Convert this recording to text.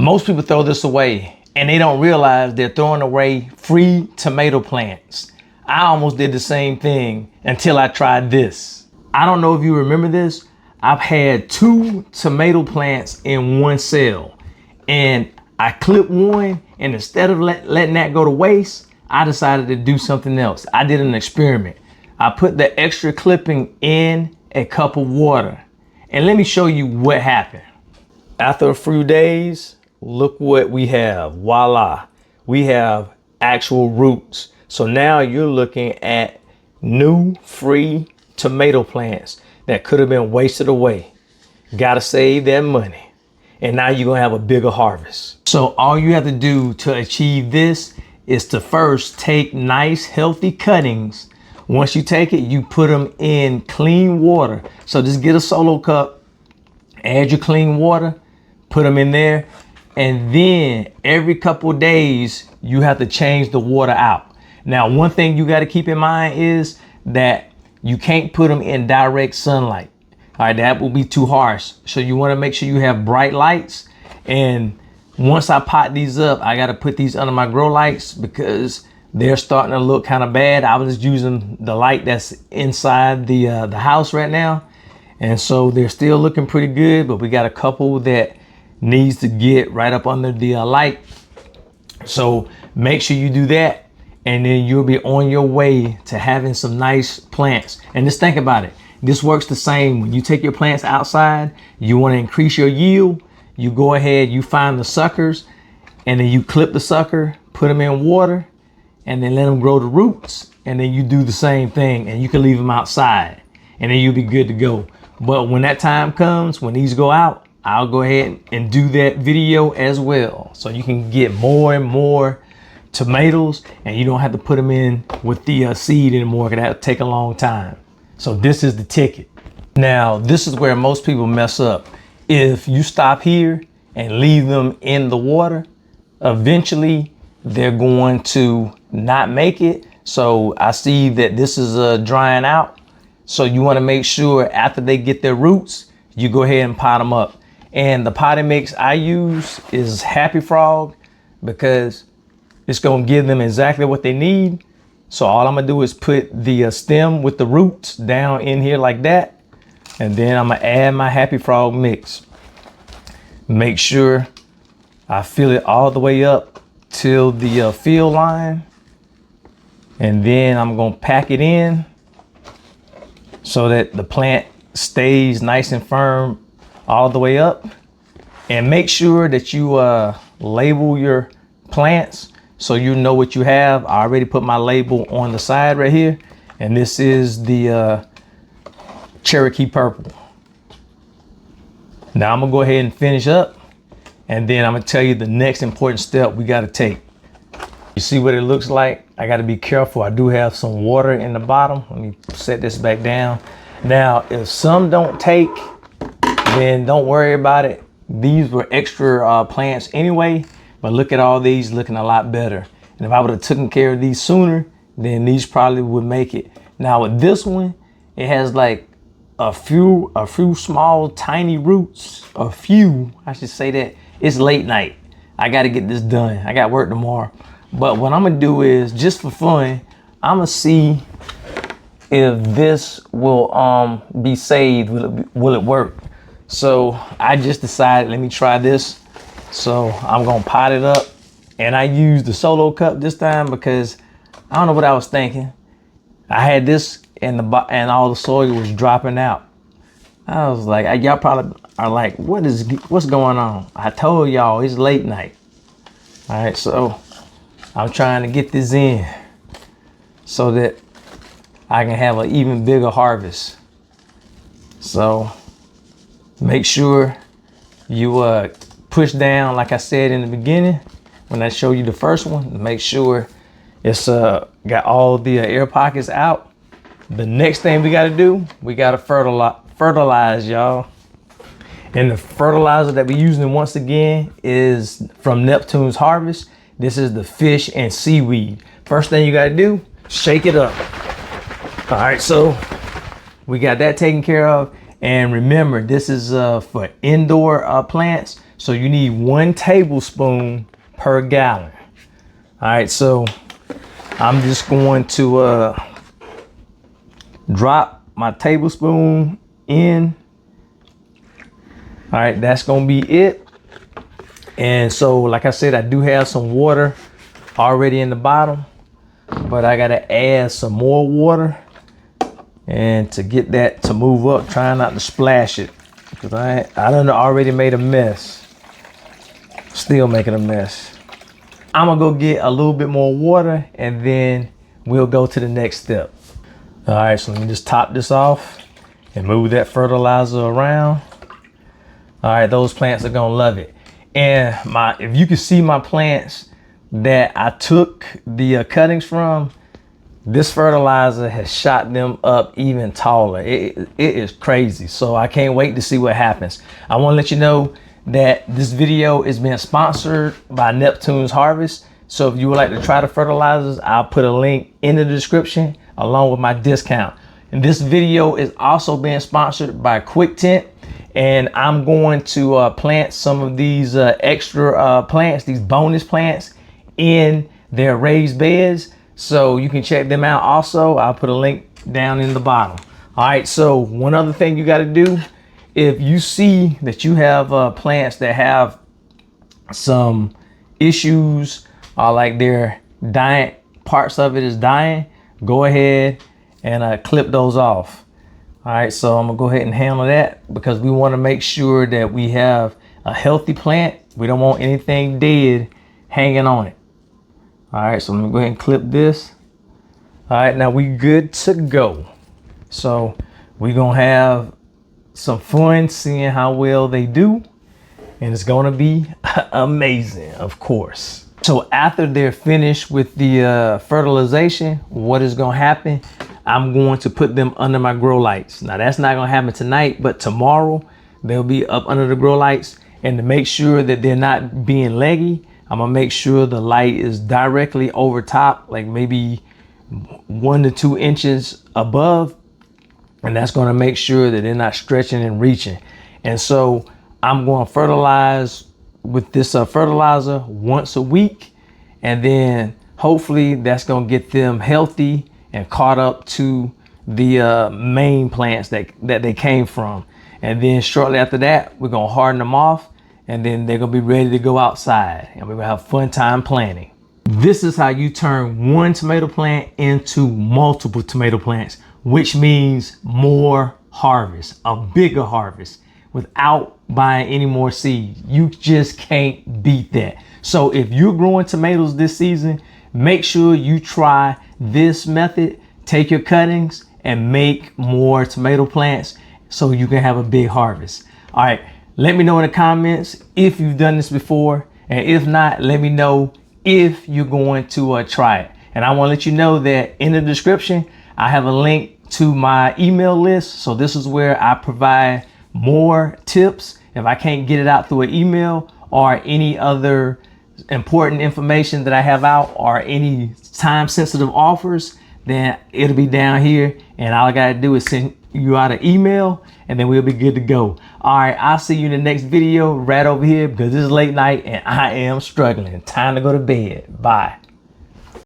Most people throw this away and they don't realize they're throwing away free tomato plants. I almost did the same thing until I tried this. I don't know if you remember this. I've had 2 tomato plants in one cell, and I clipped one, and instead of letting that go to waste, I decided to do something else. I did an experiment. I put the extra clipping in a cup of water, and let me show you what happened. After a few days, look what we have. Voila, we have actual roots. So now you're looking at new free tomato plants that could have been wasted away. Gotta save that money. And now you're gonna have a bigger harvest. So all you have to do to achieve this is to first take nice healthy cuttings. Once you take it, you put them in clean water. So just get a solo cup, add your clean water, put them in there, and then every couple of days you have to change the water out. Now, one thing you got to keep in mind is that you can't put them in direct sunlight. All right, that will be too harsh. So you want to make sure you have bright lights. And once I pot these up, I got to put these under my grow lights because they're starting to look kind of bad. I was just using the light that's inside the house right now. And so they're still looking pretty good, but we got a couple that needs to get right up under the light. So make sure you do that. And then you'll be on your way to having some nice plants. And just think about it. This works the same. When you take your plants outside, you want to increase your yield. You go ahead, you find the suckers, and then you clip the sucker, put them in water, and then let them grow the roots. And then you do the same thing, and you can leave them outside, and then you'll be good to go. But when that time comes, when these go out, I'll go ahead and do that video as well. So you can get more and more tomatoes, and you don't have to put them in with the seed anymore, because that'll take a long time. So this is the ticket. Now, this is where most people mess up. If you stop here and leave them in the water, eventually they're going to not make it. So I see that this is drying out. So you want to make sure after they get their roots, you go ahead and pot them up. And the potting mix I use is Happy Frog, because it's gonna give them exactly what they need. So all I'm gonna do is put the stem with the roots down in here like that. And then I'm gonna add my Happy Frog mix. Make sure I fill it all the way up till the fill line. And then I'm gonna pack it in so that the plant stays nice and firm all the way up. And make sure that you label your plants so you know what you have. I already put my label on the side right here. And this is the Cherokee Purple. Now I'm gonna go ahead and finish up, and then I'm gonna tell you the next important step we gotta take. You see what it looks like? I gotta be careful. I do have some water in the bottom. Let me set this back down. Now, if some don't take, then don't worry about it. These were extra plants anyway. But look at all these looking a lot better. And if I would have taken care of these sooner, then these probably would make it. Now with this one, it has like a few small tiny roots. I should say that. It's late night. I got to get this done. I got work tomorrow. But what I'm gonna do is, just for fun, I'm gonna see if this will be saved. Will it work? So I just decided, let me try this. So I'm gonna pot it up, and I used the solo cup this time because I don't know what I was thinking. I had this and all the soil was dropping out. I was like, y'all probably are like, what's going on? I told y'all it's late night. All right, so I'm trying to get this in so that I can have an even bigger harvest. So make sure you push down, like I said in the beginning, when I show you the first one, make sure it's got all the air pockets out. The next thing we got to do, we got to fertilize, y'all. And the fertilizer that we're using once again is from Neptune's Harvest. This is the fish and seaweed. First thing you got to do, shake it up. All right, so we got that taken care of. And remember, this is for indoor plants. So you need 1 tablespoon per gallon. All right, so I'm just going to drop my tablespoon in. All right, that's gonna be it. And so, like I said, I do have some water already in the bottom, but I gotta add some more water. And to get that to move up, try not to splash it, because I done already made a mess. Still making a mess. I'm gonna go get a little bit more water and then we'll go to the next step. All right, so let me just top this off and move that fertilizer around. All right, those plants are gonna love it. And if you can see my plants that I took the cuttings from, this fertilizer has shot them up even taller. It is crazy. So I can't wait to see what happens. I want to let you know that this video is being sponsored by Neptune's Harvest. So if you would like to try the fertilizers, I'll put a link in the description along with my discount. And this video is also being sponsored by QUICTENT. And I'm going to plant some of these extra plants, these bonus plants, in their raised beds. So you can check them out also. I'll put a link down in the bottom. All right, so one other thing you got to do, if you see that you have plants that have some issues, like they're dying, parts of it is dying, go ahead and clip those off. All right, so I'm gonna go ahead and handle that because we want to make sure that we have a healthy plant. We don't want anything dead hanging on it. All right, so let me go ahead and clip this. All right, now we good to go. So we're gonna have some fun seeing how well they do, and it's gonna be amazing, of course. So after they're finished with the fertilization, what is gonna happen? I'm going to put them under my grow lights. Now that's not gonna happen tonight, but tomorrow they'll be up under the grow lights. And to make sure that they're not being leggy, I'm gonna make sure the light is directly over top, like maybe 1 to 2 inches above. And that's gonna make sure that they're not stretching and reaching. And so I'm gonna fertilize with this fertilizer once a week. And then hopefully that's gonna get them healthy and caught up to the main plants that they came from. And then shortly after that, we're gonna harden them off, and then they're gonna be ready to go outside, and we're gonna have fun time planting. This is how you turn one tomato plant into multiple tomato plants, which means more harvest, a bigger harvest, without buying any more seeds. You just can't beat that. So if you're growing tomatoes this season, make sure you try this method. Take your cuttings and make more tomato plants so you can have a big harvest. All right, let me know in the comments if you've done this before, and if not, let me know if you're going to try it. And I want to let you know that in the description, I have a link to my email list. So this is where I provide more tips if I can't get it out through an email, or any other important information that I have out, or any time sensitive offers, then it'll be down here, and all I gotta do is send you out an email, and then we'll be good to go. All right, I'll see you in the next video right over here, because this is late night and I am struggling. Time to go to bed. Bye.